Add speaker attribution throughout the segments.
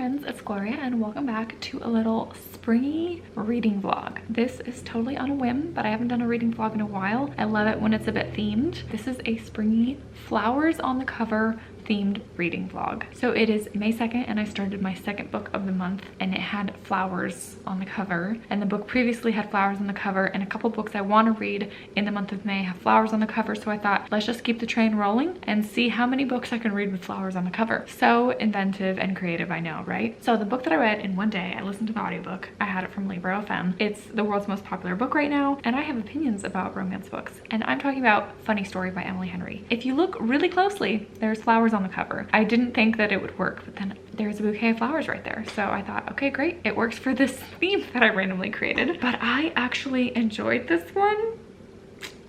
Speaker 1: friends, it's Gloria and welcome back to a little springy reading vlog. This is totally on a whim, but I haven't done a reading vlog in a while. I love it when it's a bit themed. This is a springy flowers on the cover themed reading vlog. So it is May 2nd and I started my second book of the month and it had flowers on the cover, and the book previously had flowers on the cover, and a couple books I want to read in the month of May have flowers on the cover. So I thought, let's just keep the train rolling and see how many books I can read with flowers on the cover. So inventive and creative, I know, right? So the book that I read in one day, I listened to the audiobook. I had it from Libro FM. It's the world's most popular book right now, and I have opinions about romance books, and I'm talking about Funny Story by Emily Henry. If you look really closely, there's flowers on the cover. I didn't think that it would work, but then there's a bouquet of flowers right there. So I thought, okay, great. It works for this theme that I randomly created. But I actually enjoyed this one.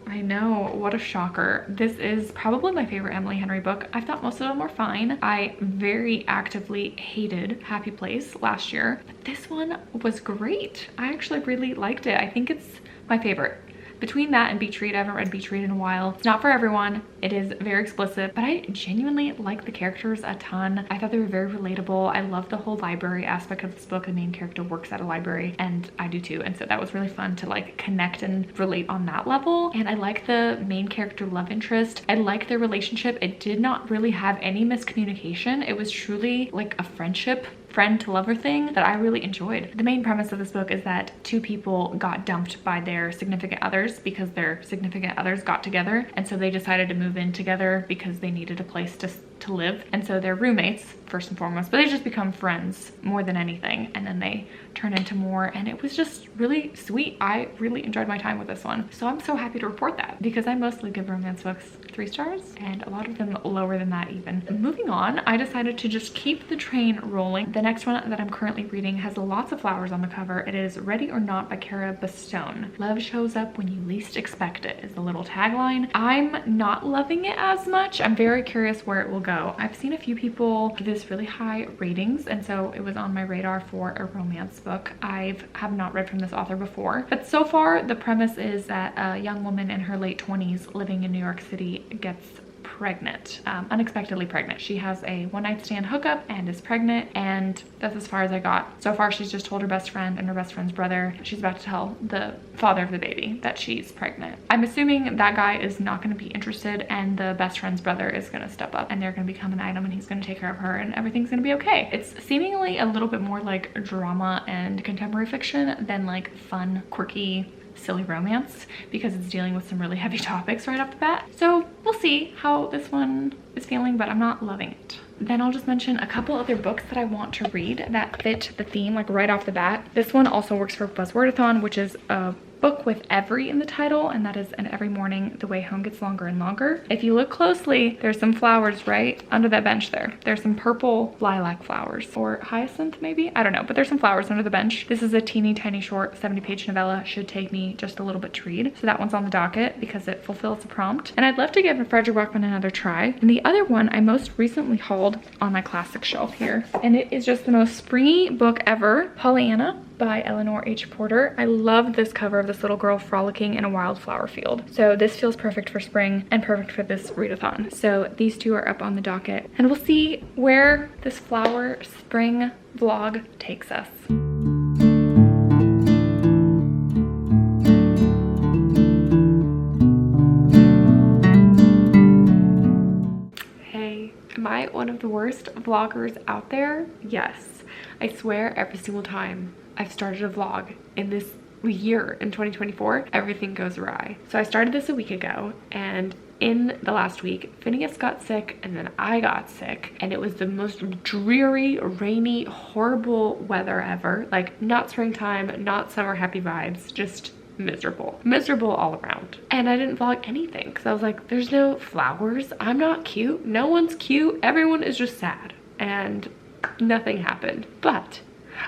Speaker 1: I know, what a shocker. This is probably my favorite Emily Henry book. I thought most of them were fine. I very actively hated Happy Place last year, but this one was great. I actually really liked it. I think it's my favorite. Between that and Beach Read, I haven't read Beach Read in a while. It's not for everyone. It is very explicit, but I genuinely like the characters a ton. I thought they were very relatable. I love the whole library aspect of this book. The main character works at a library, and I do too. And so that was really fun to like connect and relate on that level. And I like the main character love interest. I like their relationship. It did not really have any miscommunication. It was truly like a friendship, friend to lover thing that I really enjoyed. The main premise of this book is that two people got dumped by their significant others because their significant others got together, and so they decided to move in together because they needed a place to live. And so they're roommates first and foremost, but they just become friends more than anything, and then they turn into more, and it was just really sweet. I really enjoyed my time with this one, so I'm so happy to report that, because I mostly give romance books 3 stars and a lot of them lower than that even. Moving on, I decided to just keep the train rolling. The next one that I'm currently reading has lots of flowers on the cover. It is Ready or Not by Cara Bastone. Love shows up when you least expect it is the little tagline. I'm not loving it as much. I'm very curious where it will go. I've seen a few people give this really high ratings, and so it was on my radar for a romance book. I have not read from this author before, but so far the premise is that a young woman in her late 20s living in New York City gets pregnant, unexpectedly pregnant. She has a one-night stand hookup and is pregnant, and that's as far as I got. So far she's just told her best friend and her best friend's brother she's about to tell the father of the baby that she's pregnant. I'm assuming that guy is not going to be interested, and the best friend's brother is going to step up and they're going to become an item, and he's going to take care of her and everything's going to be okay. It's seemingly a little bit more like drama and contemporary fiction than like fun, quirky, silly romance, because it's dealing with some really heavy topics right off the bat. So we'll see how this one is feeling, but I'm not loving it. Then I'll just mention a couple other books that I want to read that fit the theme like right off the bat. This one also works for Buzzwordathon, which is a book with every in the title, and that is An Every Morning the Way Home Gets Longer and Longer. If you look closely, there's some flowers right under that bench there. There's some purple lilac flowers, or hyacinth maybe, I don't know, but there's some flowers under the bench. This is a teeny tiny short 70-page novella. Should take me just a little bit to read, so that one's on the docket because it fulfills the prompt, and I'd love to give Frederick Bachman another try. And the other one I most recently hauled on my classic shelf here, and it is just the most springy book ever, Pollyanna by Eleanor H. Porter. I love this cover of this little girl frolicking in a wildflower field. So this feels perfect for spring and perfect for this readathon. So these two are up on the docket, and we'll see where this flower spring vlog takes us. Hey, am I one of the worst vloggers out there? Yes, I swear every single time I've started a vlog in this year in 2024, everything goes awry. So I started this a week ago, and in the last week, Phineas got sick and then I got sick, and it was the most dreary, rainy, horrible weather ever. Like not springtime, not summer happy vibes, just miserable all around. And I didn't vlog anything because I was like, there's no flowers, I'm not cute, no one's cute, everyone is just sad, and nothing happened. But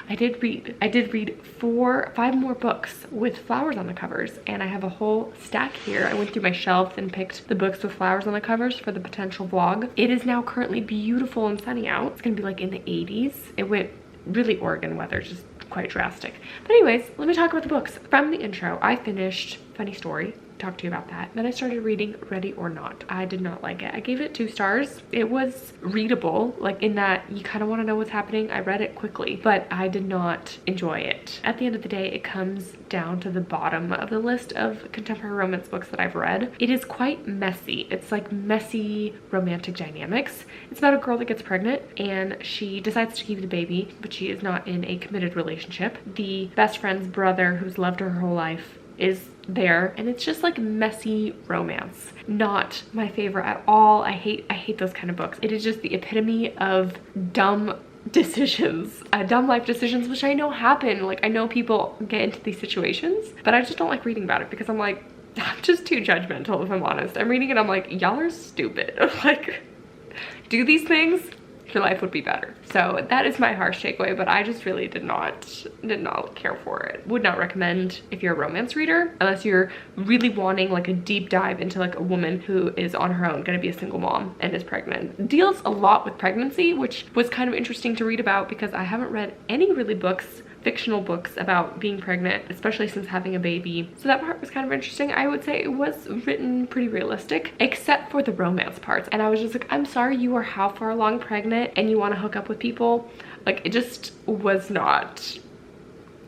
Speaker 1: I did read 5 more books with flowers on the covers, and I have a whole stack here. I went through my shelves and picked the books with flowers on the covers for the potential vlog. It is now currently beautiful and sunny out. It's gonna be like in the 80s. It went really Oregon weather, just quite drastic. But anyways, let me talk about the books. From the intro, I finished Funny Story talk to you about that. Then I started reading Ready or Not. I did not like it. I gave it 2 stars. It was readable, like in that you kind of want to know what's happening. I read it quickly, but I did not enjoy it. At the end of the day, it comes down to the bottom of the list of contemporary romance books that I've read. It is quite messy. It's like messy romantic dynamics. It's about a girl that gets pregnant and she decides to keep the baby, but she is not in a committed relationship. The best friend's brother, who's loved her whole life, is there, and it's just like messy romance. Not my favorite at all. I hate those kind of books. It is just the epitome of dumb decisions, dumb life decisions, which I know happen. Like, I know people get into these situations, but I just don't like reading about it because I'm like, I'm just too judgmental, if I'm honest. I'm reading it, I'm like, y'all are stupid. Like, do these things, your life would be better. So that is my harsh takeaway, but I just really did not care for it. Would not recommend if you're a romance reader, unless you're really wanting like a deep dive into like a woman who is on her own, gonna be a single mom and is pregnant. Deals a lot with pregnancy, which was kind of interesting to read about because I haven't read any really fictional books about being pregnant, especially since having a baby. So that part was kind of interesting. I would say it was written pretty realistic, except for the romance parts. And I was just like, I'm sorry, you are how far along pregnant and you want to hook up with people? Like, it just was not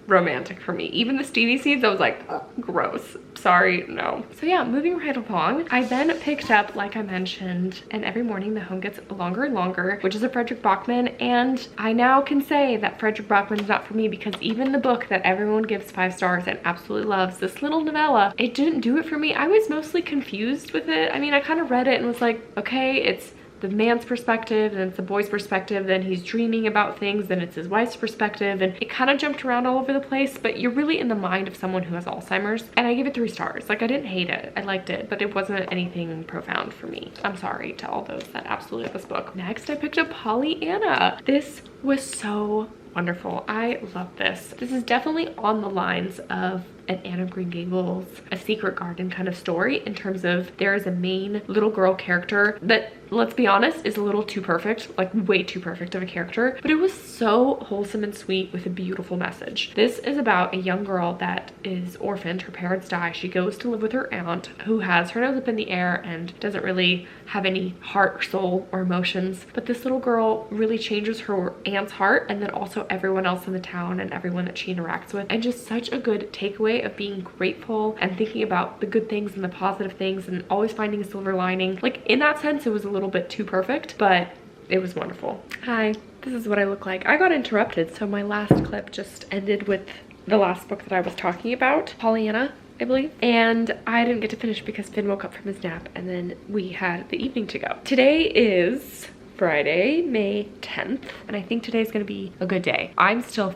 Speaker 1: romantic for me. Even the steamy scenes, I was like, oh, gross. Sorry, no. So yeah, moving right along, I then picked up, like I mentioned, And Every Morning the Home Gets Longer and Longer, which is a Frederick Bachman, and I now can say that Frederick Bachman is not for me because even the book that everyone gives 5 stars and absolutely loves, this little novella, it didn't do it for me. I was mostly confused with it. I mean, I kind of read it and was like, okay, it's the man's perspective, and it's the boy's perspective, then he's dreaming about things, then it's his wife's perspective, and it kind of jumped around all over the place, but you're really in the mind of someone who has Alzheimer's. And I gave it 3 stars. Like, I didn't hate it. I liked it, but it wasn't anything profound for me. I'm sorry to all those that absolutely love this book. Next, I picked up Pollyanna. This was so wonderful. I love this. This is definitely on the lines of an Anne of Green Gables, A Secret Garden kind of story, in terms of there is a main little girl character that, let's be honest, is a little too perfect, like way too perfect of a character, but it was so wholesome and sweet with a beautiful message. This is about a young girl that is orphaned. Her parents die. She goes to live with her aunt, who has her nose up in the air and doesn't really have any heart or soul or emotions, but this little girl really changes her aunt's heart, and then also everyone else in the town and everyone that she interacts with, and just such a good takeaway of being grateful and thinking about the good things and the positive things and always finding a silver lining. Like, in that sense, it was a little bit too perfect, but it was wonderful. Hi, this is what I look like. I got interrupted, so my last clip just ended with the last book that I was talking about, Pollyanna, I believe, and I didn't get to finish because Finn woke up from his nap, and then we had the evening to go. Today is Friday, May 10th, and I think today's gonna be a good day. I'm still,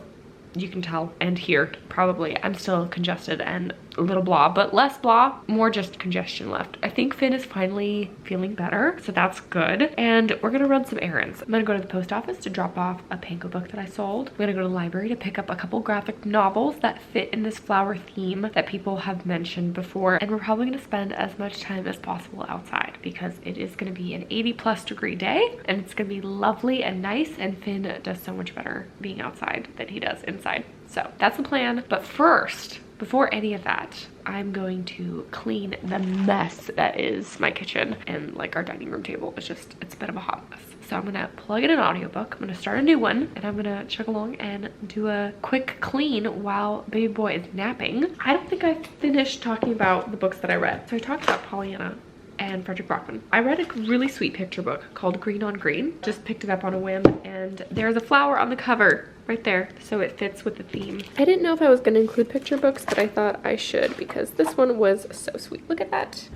Speaker 1: you can tell and hear probably, I'm still congested and a little blah, but less blah, more just congestion left. I think Finn is finally feeling better, so that's good. And we're gonna run some errands. I'm gonna go to the post office to drop off a Panko book that I sold. I'm gonna go to the library to pick up a couple graphic novels that fit in this flower theme that people have mentioned before. And we're probably gonna spend as much time as possible outside because it is gonna be an 80+ degree day and it's gonna be lovely and nice, and Finn does so much better being outside than he does inside. So that's the plan. But first, before any of that, I'm going to clean the mess that is my kitchen and like our dining room table. It's a bit of a hot mess. So I'm gonna plug in an audiobook. I'm gonna start a new one and I'm gonna chug along and do a quick clean while baby boy is napping. I don't think I finished talking about the books that I read. So I talked about Pollyanna and Frederick Bachman. I read a really sweet picture book called Green on Green. Just picked it up on a whim, and there's a flower on the cover right there, so it fits with the theme. I didn't know if I was going to include picture books, but I thought I should because this one was so sweet. Look at that.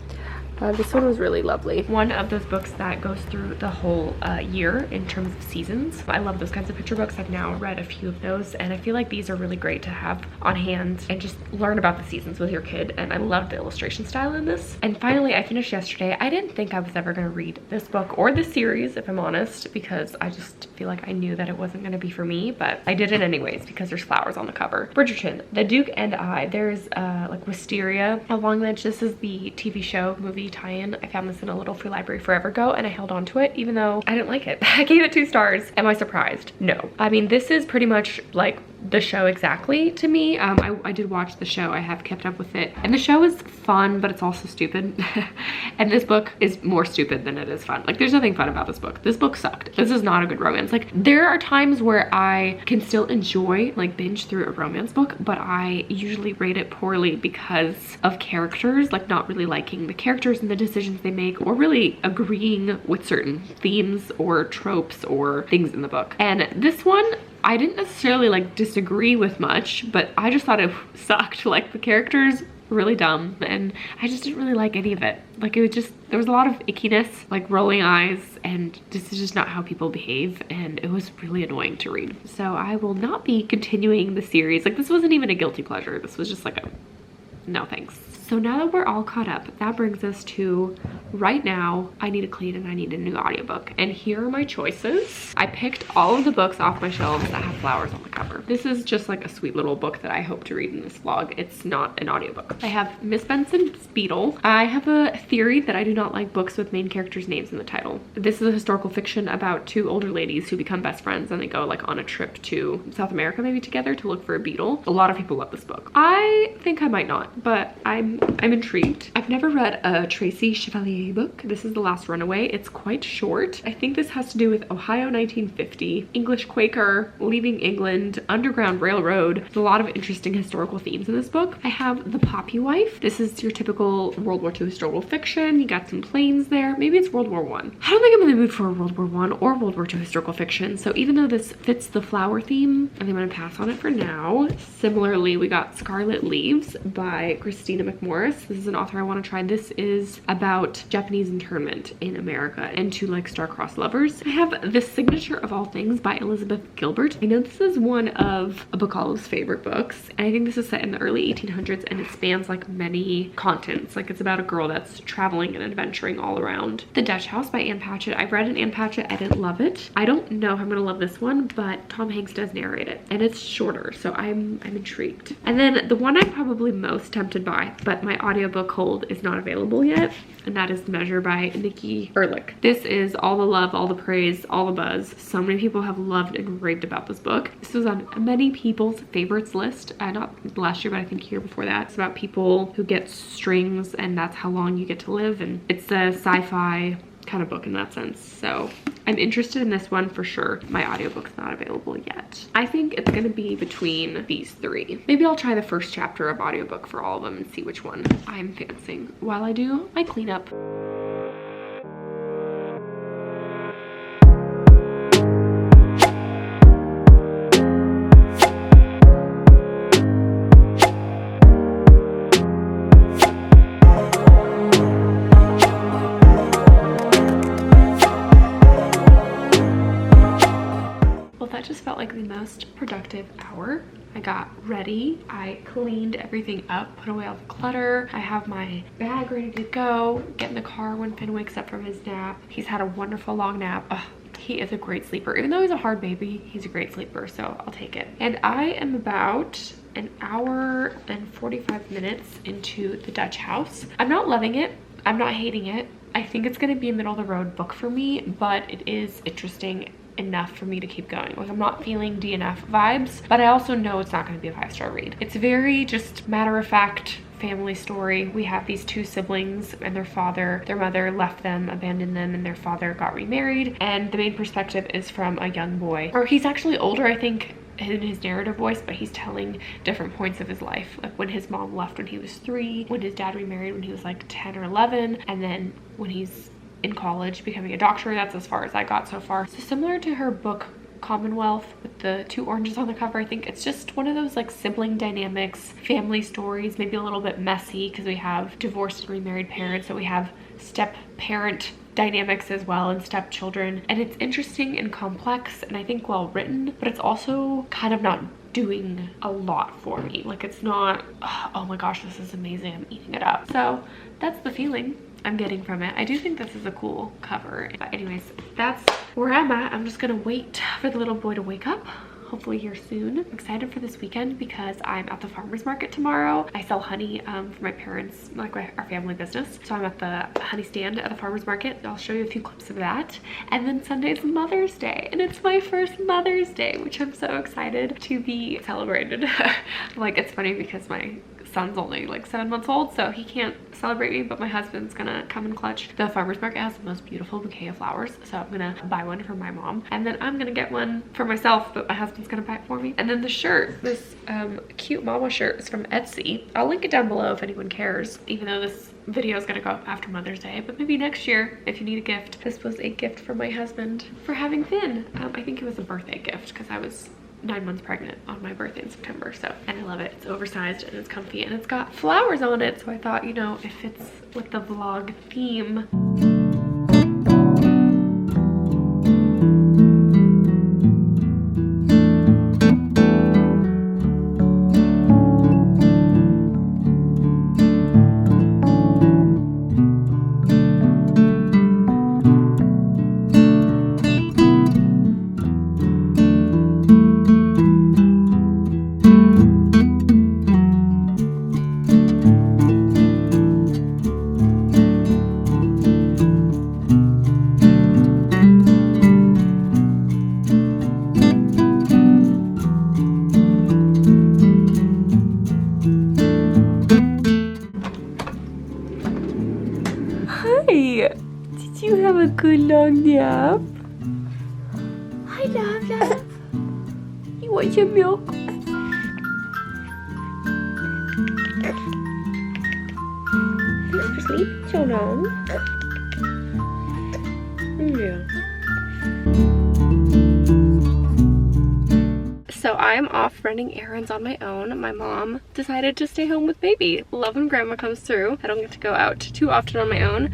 Speaker 1: This one was really lovely. One of those books that goes through the whole year in terms of seasons. I love those kinds of picture books. I've now read a few of those, and I feel like these are really great to have on hand and just learn about the seasons with your kid. And I love the illustration style in this. And finally, I finished yesterday. I didn't think I was ever going to read this book or this series, if I'm honest, because I just feel like I knew that it wasn't going to be for me, but I did it anyways because there's flowers on the cover. Bridgerton, The Duke and I. There's like Wisteria along that. This is the TV show movie tie-in. I found this in a little free library forever ago and I held on to it even though I didn't like it. I gave it 2 stars. Am I surprised? No. I mean, this is pretty much like
Speaker 2: the show exactly to me. I did watch the show. I have kept up with it. And the show is fun, but it's also stupid. And this book is more stupid than it is fun. Like, there's nothing fun about this book. This book sucked. This is not a good romance. Like, there are times where I can still enjoy, like, binge through a romance book, but I usually rate it poorly because of characters, like not really liking the characters and the decisions they make, or really agreeing with certain themes or tropes or things in the book. And this one, I didn't necessarily like disagree with much, but I just thought it sucked. Like, the characters were really dumb and I just didn't really like any of it. Like, it was just, there was a lot of ickiness, like rolling eyes, and this is just not how people behave, and it was really annoying to read. So I will not be continuing the series. Like, this wasn't even a guilty pleasure. This was just like a no thanks. So now that we're all caught up, that brings us to right now, I need a clean and I need a new audiobook. And here are my choices. I picked all of the books off my shelves that have flowers on the cover. This is just like a sweet little book that I hope to read in this vlog. It's not an audiobook. I have Miss Benson's Beetle. I have a theory that I do not like books with main characters' names in the title. This is a historical fiction about two older ladies who become best friends and they go like on a trip to South America maybe together to look for a beetle. A lot of people love this book. I think I might not, but I'm intrigued. I've never read a Tracy Chevalier book. This is The Last Runaway. It's quite short. I think this has to do with Ohio 1950, English Quaker, leaving England, Underground Railroad. There's a lot of interesting historical themes in this book. I have The Poppy Wife. This is your typical World War II historical fiction. You got some planes there. Maybe it's World War I. I don't think I'm in the mood for a World War I or World War II historical fiction. So even though this fits the flower theme, I think I'm gonna pass on it for now. Similarly, we got Scarlet Leaves by Christina McMorris. This is an author I want to try. This is about Japanese internment in America and two like star-crossed lovers. I have The Signature of All Things by Elizabeth Gilbert. I know this is one of Abukala's favorite books, and I think this is set in the early 1800s and it spans like many continents. Like, it's about a girl that's traveling and adventuring all around. The Dutch House by Anne Patchett. I've read an Anne Patchett. I didn't love it. I don't know if I'm gonna love this one, but Tom Hanks does narrate it and it's shorter, so I'm intrigued. And then the one I'm probably most tempted by, but my audiobook hold is not available yet, and that is The Measure by Nikki Erlich. This is all the love, all the praise, all the buzz. So many people have loved and raved about this book. This was on many people's favorites list, not last year, but I think year before that. It's about people who get strings and that's how long you get to live, and it's a sci-fi kind of book in that sense. So I'm interested in this one for sure. My audiobook's not available yet. I think it's gonna be between these three. Maybe I'll try the first chapter of audiobook for all of them and see which one I'm fancying while I do my cleanup. Like the most productive hour. I got ready, I cleaned everything up, put away all the clutter. I have my bag ready to go, get in the car when Finn wakes up from his nap. He's had a wonderful long nap. Ugh, he is a great sleeper. Even though he's a hard baby, he's a great sleeper, so I'll take it. And I am about an hour and 45 minutes into The Dutch House. I'm not loving it. I'm not hating it. I think it's gonna be a middle of the road book for me, but it is interesting enough for me to keep going. Like, I'm not feeling DNF vibes, but I also know it's not going to be a 5-star read. It's very just matter-of-fact family story. We have these two siblings and their mother left them, abandoned them, and their father got remarried, and the main perspective is from a young boy, or he's actually older, I think, in his narrative voice, but he's telling different points of his life, like when his mom left when he was 3, when his dad remarried when he was like 10 or 11, and then when he's in college becoming a doctor. That's as far as I got so far. So similar to her book Commonwealth with the 2 oranges on the cover, I think it's just one of those like sibling dynamics, family stories, maybe a little bit messy because we have divorced and remarried parents, so we have step parent dynamics as well and stepchildren, and it's interesting and complex and I think well written, but it's also kind of not doing a lot for me. Like, it's not, oh my gosh, this is amazing, I'm eating it up. So that's the feeling I'm getting from it. I do think this is a cool cover. But anyways, that's where I'm at. I'm just gonna wait for the little boy to wake up hopefully here soon. I'm excited for this weekend because I'm at the farmer's market tomorrow. I sell honey for my parents, like our family business. So I'm at the honey stand at the farmer's market. I'll show you a few clips of that. And then Sunday's Mother's Day, and it's my first Mother's Day, which I'm so excited to be celebrated. Like, it's funny because my son's only like 7 months old, so he can't celebrate me, but my husband's gonna come and clutch. The farmer's market has the most beautiful bouquet of flowers, so I'm gonna buy one for my mom, and then I'm gonna get one for myself, but my husband's gonna buy it for me. And then the shirt, this cute mama shirt, is from Etsy. I'll link it down below if anyone cares, even though this video is gonna go up after Mother's Day, but maybe next year if you need a gift. This was a gift from my husband for having Finn. I think it was a birthday gift because I was 9 months pregnant on my birthday in September, so, and I love it. It's oversized and it's comfy and it's got flowers on it, so I thought, you know, it fits with the vlog theme. Did you have a good long nap? Hi, love. You want your milk? Thanks for sleeping so long. Yeah. So I'm off running errands on my own. My mom decided to stay home with baby. Love when grandma comes through. I don't get to go out too often on my own.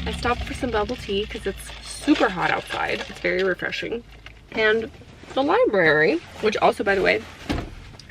Speaker 2: I stopped for some bubble tea because it's super hot outside. It's very refreshing. And the library, which also, by the way,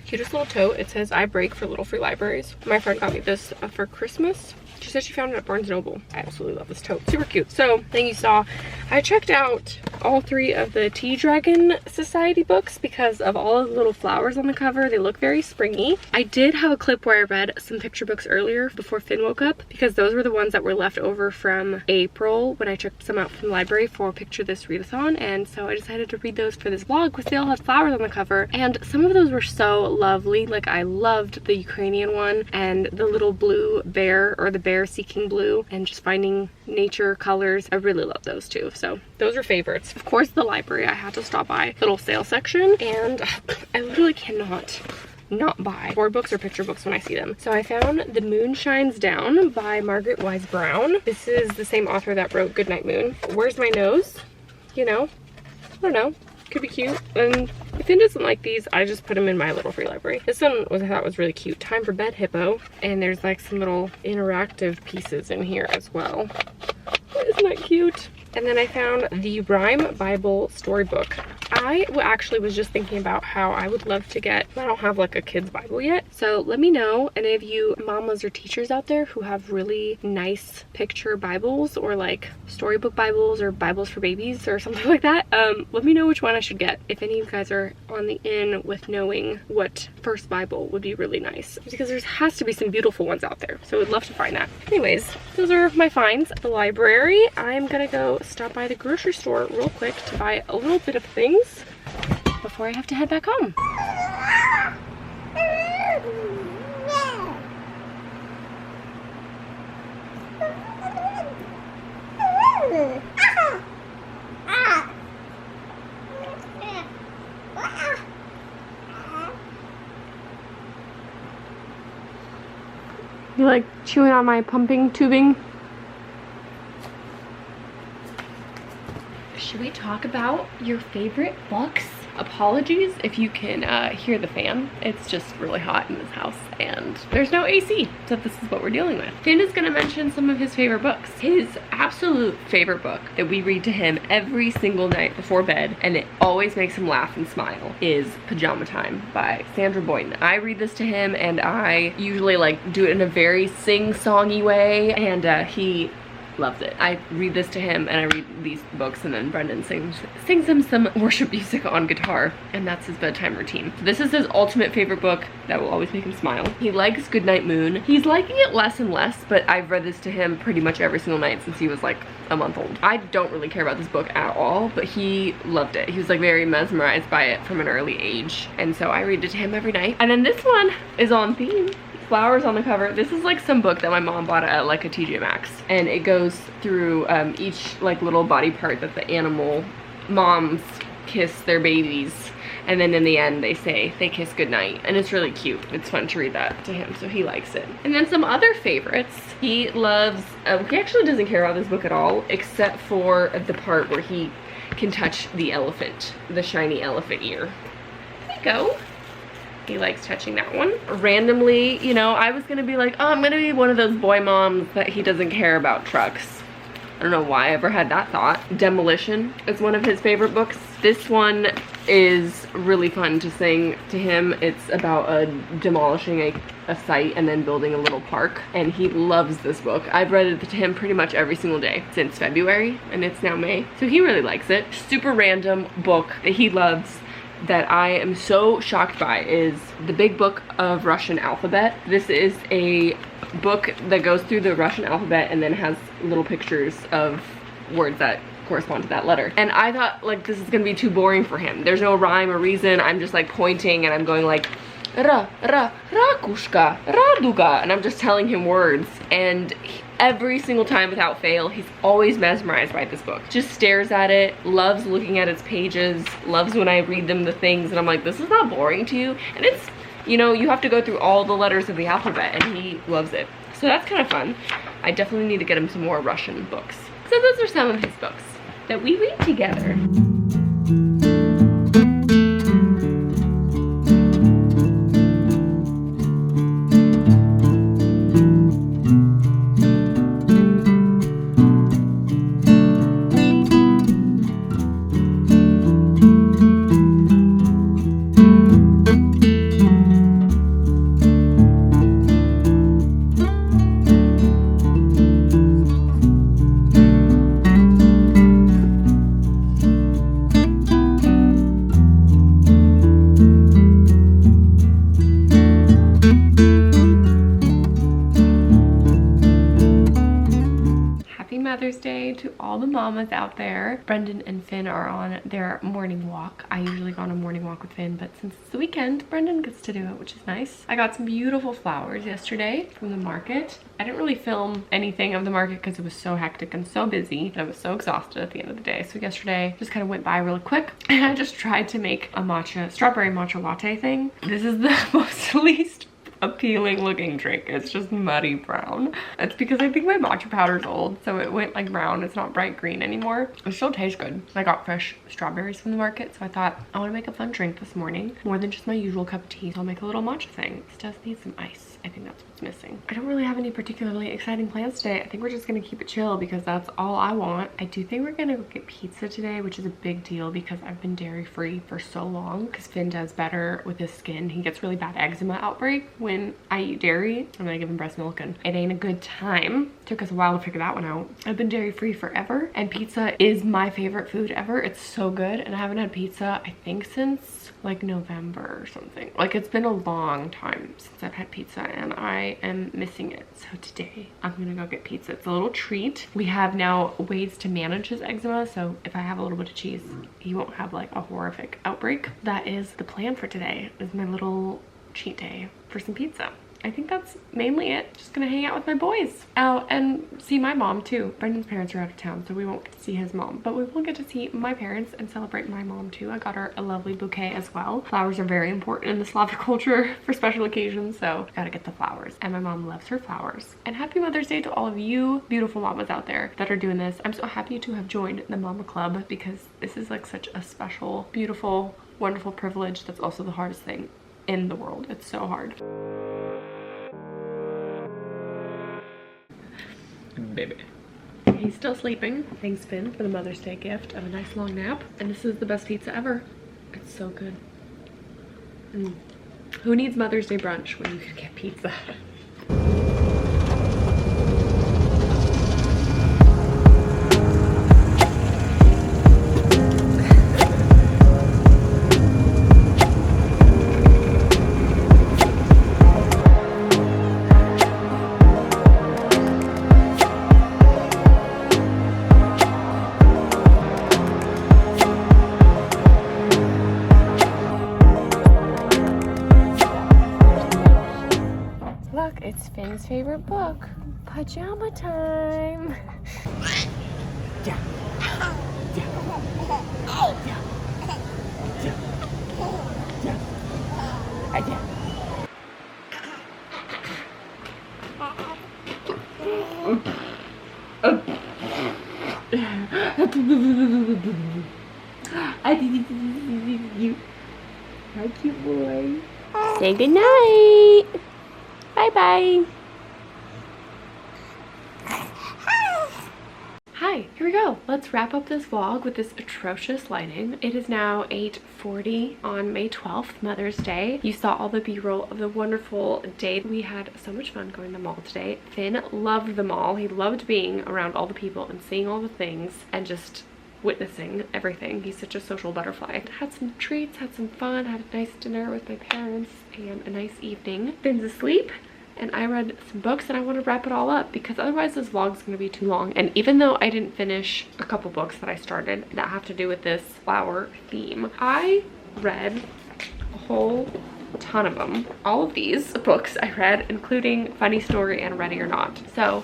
Speaker 2: cutest little tote. It says I break for little free libraries. My friend got me this for Christmas. She said she found it at Barnes & Noble. I absolutely love this tote. Super cute. So, then you saw, I checked out all 3 of the Tea Dragon Society books because of all of the little flowers on the cover. They look very springy. I did have a clip where I read some picture books earlier before Finn woke up because those were the ones that were left over from April when I took some out from the library for Picture This Readathon, and so I decided to read those for this vlog because they all had flowers on the cover, and some of those were so lovely. Like, I loved the Ukrainian one and the little blue bear, or the bear seeking blue, and just finding nature colors. I really love those too, so those are favorites. Of course, the library, I had to stop by the little sale section, and I literally cannot not buy board books or picture books when I see them. So I found The Moon Shines Down by Margaret Wise Brown. This is the same author that wrote Goodnight Moon. Where's My Nose? You know, I don't know. Could be cute. And if Finn doesn't like these, I just put them in my little free library. This one I thought was really cute. Time for Bed Hippo. And there's like some little interactive pieces in here as well. Isn't that cute? And then I found the Rhyme Bible Storybook. I actually was just thinking about how I would love to get, I don't have like a kid's Bible yet. So let me know, any of you mamas or teachers out there who have really nice picture Bibles or like storybook Bibles or Bibles for babies or something like that. Let me know which one I should get. If any of you guys are on the in with knowing what first Bible would be really nice, because there has to be some beautiful ones out there. So I'd love to find that. Anyways, those are my finds at the library. I'm gonna go stop by the grocery store real quick to buy a little bit of things before I have to head back home. You like chewing on my pumping tubing? Should we talk about your favorite books? Apologies if you can hear the fan. It's just really hot in this house and there's no AC, so this is what we're dealing with. Finn is gonna mention some of his favorite books. His absolute favorite book that we read to him every single night before bed, and it always makes him laugh and smile, is Pajama Time by Sandra Boynton. I read this to him and I usually like do it in a very sing-songy way, and he loves it. I read this to him and I read these books, and then Brendan sings him some worship music on guitar, and that's his bedtime routine. This is his ultimate favorite book that will always make him smile. He likes Goodnight Moon. He's liking it less and less, but I've read this to him pretty much every single night since he was like a month old. I don't really care about this book at all, but he loved it. He was like very mesmerized by it from an early age, and so I read it to him every night. And then this one is on theme. Flowers on the cover. This is like some book that my mom bought at like a TJ Maxx, and it goes through each like little body part that the animal moms kiss their babies, and then in the end they say they kiss goodnight, and it's really cute. It's fun to read that to him, so he likes it. And then some other favorites. He loves, he actually doesn't care about this book at all, except for the part where he can touch the elephant, the shiny elephant ear. There you go. He likes touching that one. Randomly, you know, I was gonna be like, oh, I'm gonna be one of those boy moms that he doesn't care about trucks. I don't know why I ever had that thought. Demolition is one of his favorite books. This one is really fun to sing to him. It's about demolishing a site and then building a little park, and he loves this book. I've read it to him pretty much every single day since February, and it's now May, so he really likes it. Super random book that he loves that I am so shocked by is The Big Book of Russian Alphabet. This is a book that goes through the Russian alphabet and then has little pictures of words that correspond to that letter. And I thought like this is gonna be too boring for him. There's no rhyme or reason. I'm just like pointing and I'm going like rakushka, raduga, and I'm just telling him words, and every single time without fail he's always mesmerized by this book. Just stares at it, loves looking at its pages, loves when I read them the things, and I'm like, this is not boring to you? And it's, you know, you have to go through all the letters of the alphabet, and he loves it. So that's kind of fun. I definitely need to get him some more Russian books. So those are some of his books that we read together. Mother's Day to all the mamas out there. Brendan and Finn are on their morning walk. I usually go on a morning walk with Finn, but since it's the weekend, Brendan gets to do it, which is nice. I got some beautiful flowers yesterday from the market. I didn't really film anything of the market because it was so hectic and so busy, and I was so exhausted at the end of the day. So yesterday just kind of went by really quick, and I just tried to make a strawberry matcha latte thing. This is the most least appealing looking drink. It's just muddy brown. It's because I think my matcha powder's old, so it went like brown. It's not bright green anymore. It still tastes good. I got fresh strawberries from the market, so I thought I want to make a fun drink this morning, more than just my usual cup of tea. So I'll make a little matcha thing. This does need some ice. I think that's what's missing. I don't really have any particularly exciting plans today. I think we're just gonna keep it chill because that's all I want. I do think we're gonna go get pizza today, which is a big deal because I've been dairy free for so long, because Finn does better with his skin. He gets really bad eczema outbreak when I eat dairy, and I give him breast milk, and it ain't a good time. Took us a while to figure that one out. I've been dairy free forever, and pizza is my favorite food ever. It's so good, and I haven't had pizza I think since like November or something. Like, it's been a long time since I've had pizza, and I am missing it. So today I'm gonna go get pizza. It's a little treat. We have now ways to manage his eczema, so if I have a little bit of cheese, he won't have like a horrific outbreak. That is the plan for today, is my little cheat day for some pizza. I think that's mainly it. Just gonna hang out with my boys. Oh, and see my mom too. Brendan's parents are out of town, so we won't get to see his mom, but we will get to see my parents and celebrate my mom too. I got her a lovely bouquet as well. Flowers are very important in the Slavic culture for special occasions, so gotta get the flowers. And my mom loves her flowers. And happy Mother's Day to all of you beautiful mamas out there that are doing this. I'm so happy to have joined the Mama Club because this is like such a special, beautiful, wonderful privilege that's also the hardest thing in the world. It's so hard. Baby. He's still sleeping. Thanks, Finn, for the Mother's Day gift of a nice long nap. And this is the best pizza ever. It's so good. Who needs Mother's Day brunch when you can get pizza? It's Finn's favorite book, Pajama Time. Hi, cute boy. Say goodnight. Bye-bye. Hi, here we go. Let's wrap up this vlog with this atrocious lighting. It is now 8:40 on May 12th, Mother's Day. You saw all the b-roll of the wonderful day. We had so much fun going to the mall today. Finn loved the mall. He loved being around all the people and seeing all the things and just witnessing everything. He's such a social butterfly. Had some treats, had some fun, had a nice dinner with my parents and a nice evening. Finn's asleep and I read some books and I want to wrap it all up because otherwise this vlog's going to be too long. And even though I didn't finish a couple books that I started that have to do with this flower theme, I read a whole ton of them. All of these books I read, including Funny Story and Ready or Not. So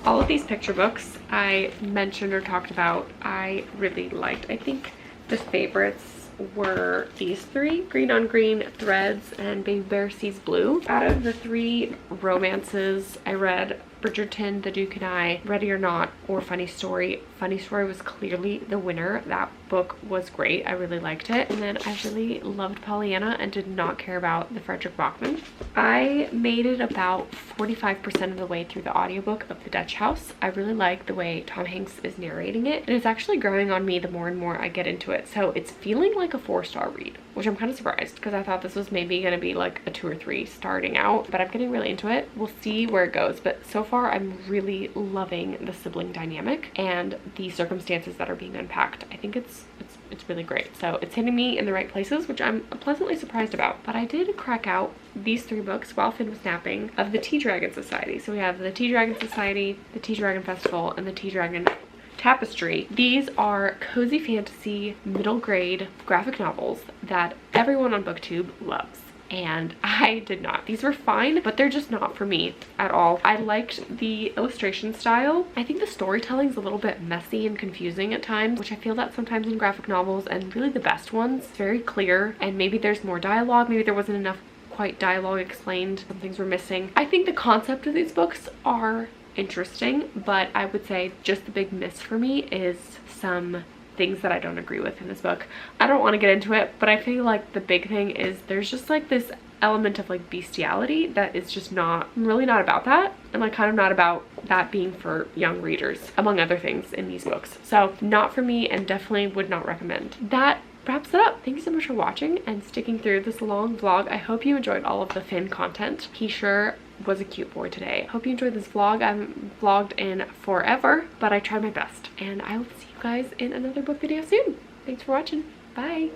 Speaker 2: all of these picture books I mentioned or talked about, I really liked. I think the favorites were these three, Green on Green, Threads, and Baby Bear Sees Blue. Out of the three romances, I read Bridgerton, The Duke and I, Ready or Not, or Funny Story. Funny Story was clearly the winner. That book was great. I really liked it. And then I really loved Pollyanna and did not care about the Frederick Bachman. I made it about 45% of the way through the audiobook of The Dutch House. I really like the way Tom Hanks is narrating it, and it's actually growing on me the more and more I get into it. So it's feeling like a 4-star read, which I'm kind of surprised because I thought this was maybe going to be like a 2 or 3 starting out, but I'm getting really into it. We'll see where it goes, but so far I'm really loving the sibling dynamic and the circumstances that are being unpacked. I think it's really great. So it's hitting me in the right places, which I'm pleasantly surprised about. But I did crack out these 3 books while Finn was napping of the Tea Dragon Society. So we have the Tea Dragon Society, the Tea Dragon Festival, and the Tea Dragon Tapestry. These are cozy fantasy middle grade graphic novels that everyone on BookTube loves. And I did not. These were fine, but they're just not for me at all. I liked the illustration style. I think the storytelling is a little bit messy and confusing at times, which I feel that sometimes in graphic novels, and really the best ones, it's very clear, and maybe there's more dialogue, maybe there wasn't enough quite dialogue explained, some things were missing. I think the concept of these books are interesting, but I would say just the big miss for me is some things that I don't agree with in this book. I don't want to get into it, but I feel like the big thing is there's just like this element of like bestiality that is just not, I'm really not about that, and like kind of not about that being for young readers, among other things in these books. So not for me, and definitely would not recommend. That wraps it up. Thank you so much for watching and sticking through this long vlog. I hope you enjoyed all of the Finn content. He sure was a cute boy today. Hope you enjoyed this vlog. I haven't vlogged in forever, but I tried my best, and I will see you guys in another book video soon. Thanks for watching. Bye.